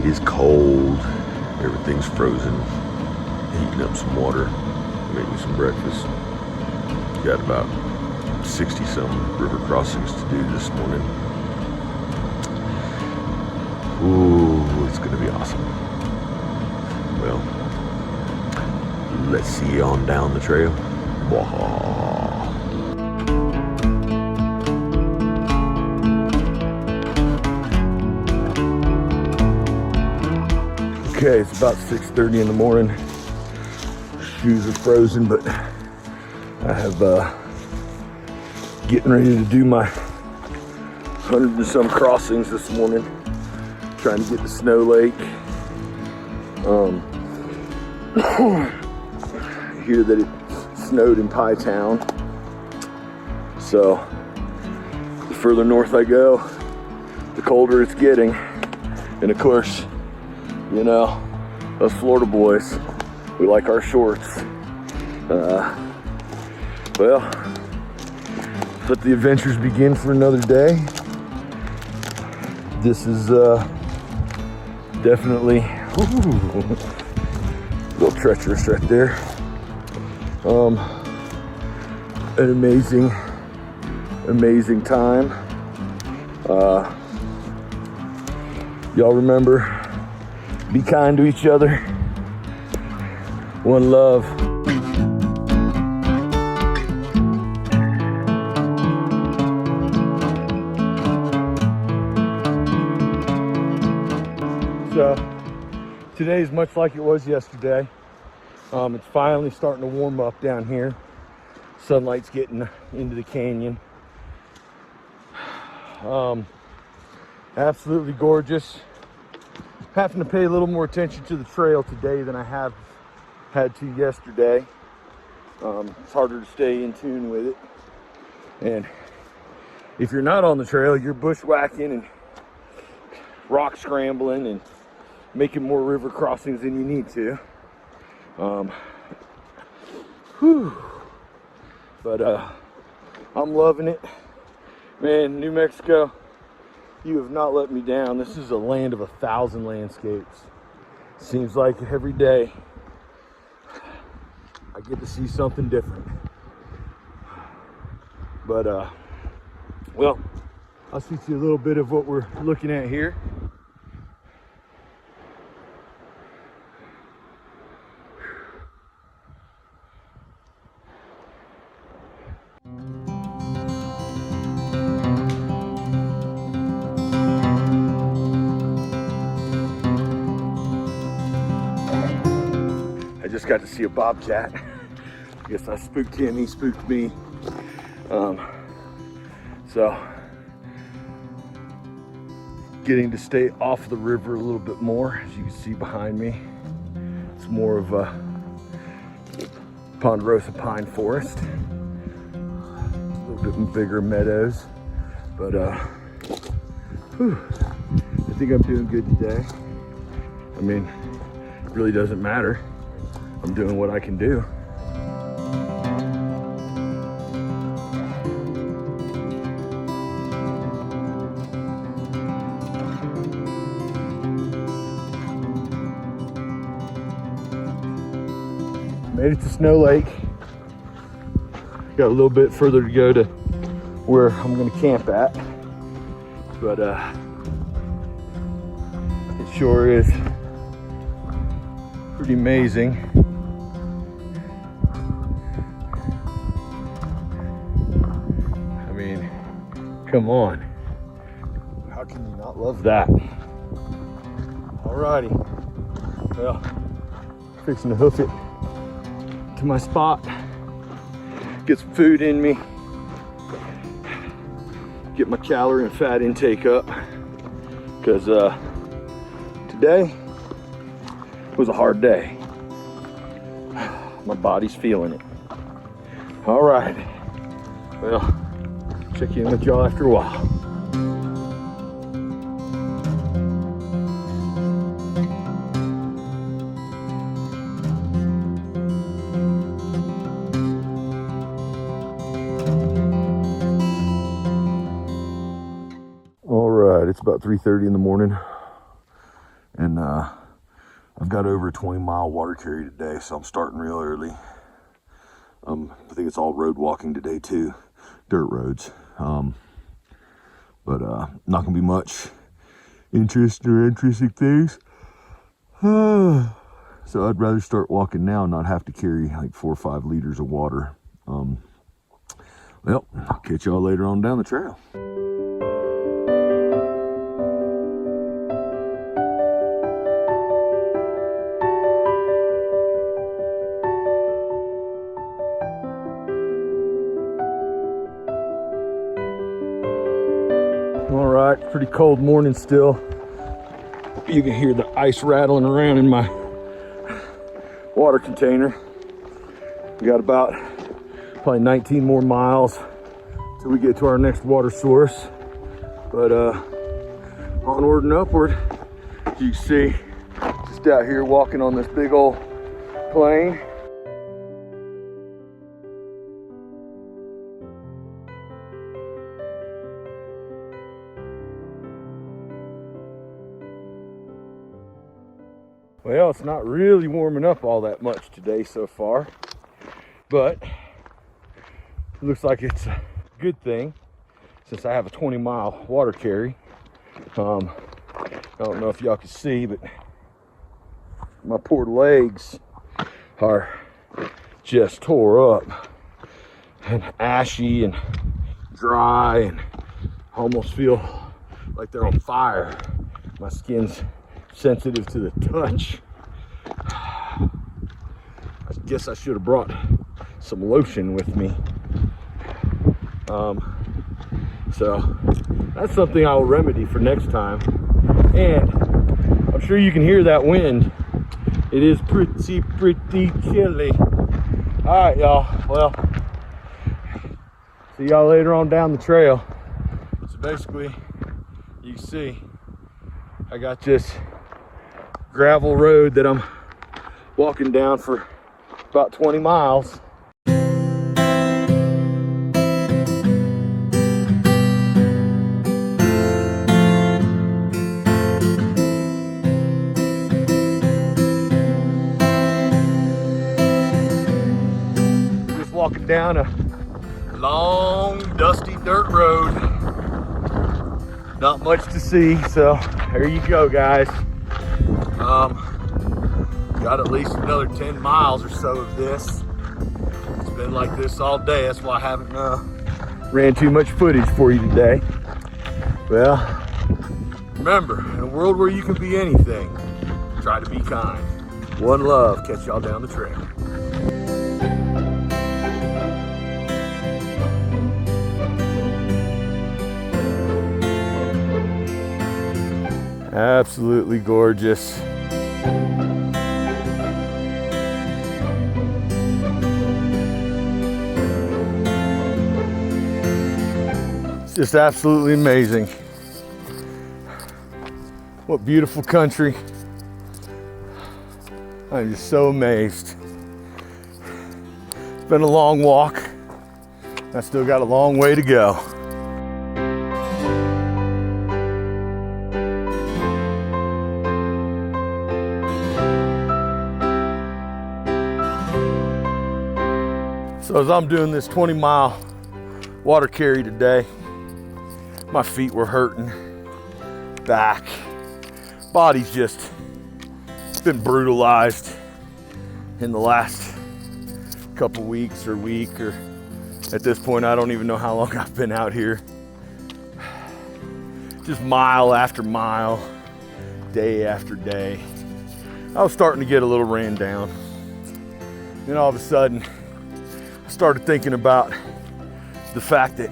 is cold. Everything's frozen. Heating up some water, making some breakfast. Got about 60 some river crossings to do this morning. Ooh, it's gonna be awesome. Well, let's see you on down the trail. Okay, it's about 6:30 in the morning. Shoes are frozen, but I have getting ready to do my 100 and some crossings this morning. Trying to get to Snow Lake. Hear that it snowed in Pie Town. So the further north I go, the colder it's getting. And of course, you know, us Florida boys, we like our shorts. Well, let the adventures begin for another day. This is definitely a little treacherous right there. An amazing time. Y'all remember, be kind to each other. One love. So today's much like it was yesterday. It's finally starting to warm up down here. Sunlight's getting into the canyon. Absolutely gorgeous. Having to pay a little more attention to the trail today than I have had to yesterday. It's harder to stay in tune with it. And if you're not on the trail, you're bushwhacking and rock scrambling and making more river crossings than you need to. But I'm loving it. Man, New Mexico, you have not let me down. This is a land of 1,000 landscapes. Seems like every day I get to see something different. But well, I'll shoot you a little bit of what we're looking at here. I just got to see a bobcat. I guess I spooked him, he spooked me. So getting to stay off the river a little bit more, as you can see behind me. It's more of a ponderosa pine forest. A little bit bigger meadows, but I think I'm doing good today. I mean, it really doesn't matter. I'm doing what I can do. Made it to Snow Lake. Got a little bit further to go to where I'm gonna camp at. But it sure is pretty amazing. I mean, come on. How can you not love that? Alrighty. Well, fixing to hoof it to my spot, get some food in me, get my calorie and fat intake up, because today was a hard day. My body's feeling it. All right, well, check in with y'all after a while. It's about 3:30 in the morning, and I've got over a 20-mile water carry today, so I'm starting real early. I think it's all road walking today too, dirt roads. But not gonna be much interesting things. So I'd rather start walking now and not have to carry like 4 or 5 liters of water. Well, I'll catch y'all later on down the trail. All right, pretty cold morning still. You can hear the ice rattling around in my water container. We got about probably 19 more miles till we get to our next water source. But onward and upward. As you can see, just out here walking on this big old plain. Well, it's not really warming up all that much today so far, but it looks like it's a good thing since I have a 20-mile water carry. I don't know if y'all can see, but my poor legs are just tore up and ashy and dry and almost feel like they're on fire. My skin's sensitive to the touch. I guess I should have brought some lotion with me. So that's something I'll remedy for next time. And I'm sure you can hear that wind. It is pretty chilly. All right, y'all. Well, see y'all later on down the trail. So basically, you can see I got this gravel road that I'm walking down for about 20 miles. Just walking down a long, dusty dirt road. Not much to see, so there you go, guys. Got at least another 10 miles or so of this. It's been like this all day. That's why I haven't ran too much footage for you today. Well, remember, in a world where you can be anything, try to be kind. One love. Catch y'all down the trail. Absolutely gorgeous. It's just absolutely amazing. What beautiful country. I'm just so amazed. It's been a long walk. I still got a long way to go. So as I'm doing this 20-mile water carry today, my feet were hurting, back, body's just been brutalized in the last couple weeks or week, or at this point I don't even know how long I've been out here. Just mile after mile, day after day. I was starting to get a little ran down. Then all of a sudden, I started thinking about the fact that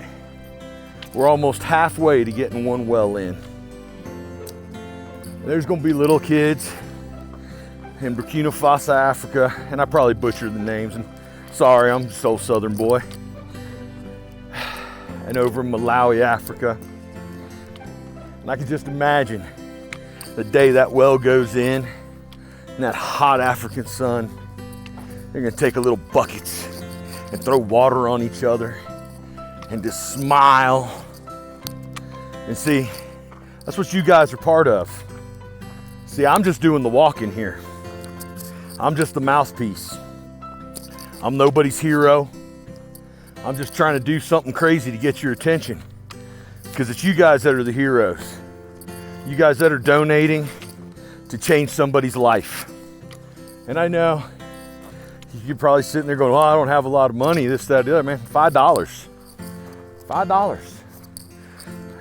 we're almost halfway to getting one well in. There's gonna be little kids in Burkina Faso, Africa, and I probably butchered the names, and sorry, I'm just old Southern boy. And over in Malawi, Africa. And I can just imagine the day that well goes in, in that hot African sun, they're gonna take a little buckets and throw water on each other and just smile. And see, that's what you guys are part of. See, I'm just doing the walking here. I'm just the mouthpiece. I'm nobody's hero. I'm just trying to do something crazy to get your attention, because it's you guys that are the heroes. You guys that are donating to change somebody's life. And I know you're probably sitting there going, well, I don't have a lot of money, this, that, the other. Man, $5. $5.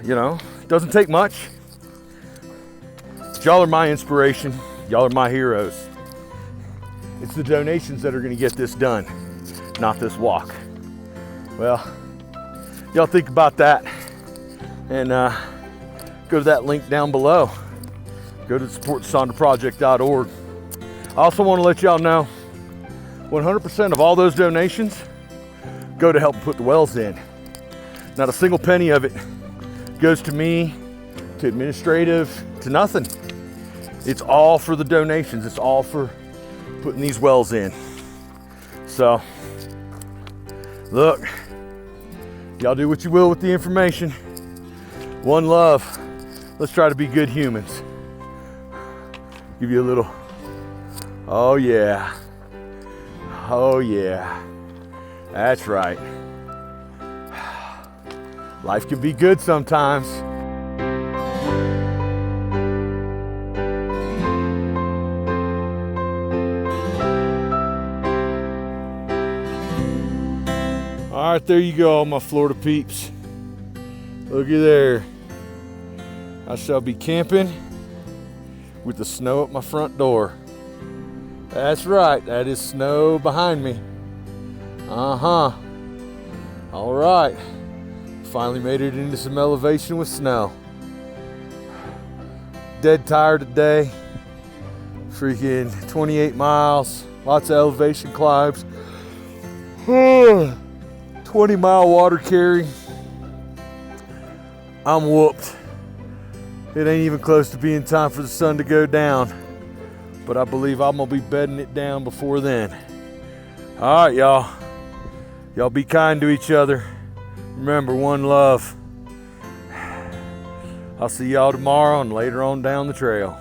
You know, it doesn't take much. But y'all are my inspiration. Y'all are my heroes. It's the donations that are gonna get this done, not this walk. Well, y'all think about that and go to that link down below. Go to supportsonderproject.org. I also want to let y'all know 100% of all those donations go to help put the wells in. Not a single penny of it goes to me, to administrative, to nothing. It's all for the donations. It's all for putting these wells in. So, look, y'all do what you will with the information. One love. Let's try to be good humans. Give you a little, oh yeah. Oh yeah. That's right. Life can be good sometimes. All right, there you go, my Florida peeps. Looky there. I shall be camping with the snow at my front door. That's right, that is snow behind me. Uh-huh. All right. Finally made it into some elevation with snow. Dead tired today. Freaking 28 miles, lots of elevation climbs. 20-mile water carry. I'm whooped. It ain't even close to being time for the sun to go down, but I believe I'm gonna be bedding it down before then. All right, y'all. Y'all be kind to each other. Remember, one love. I'll see y'all tomorrow and later on down the trail.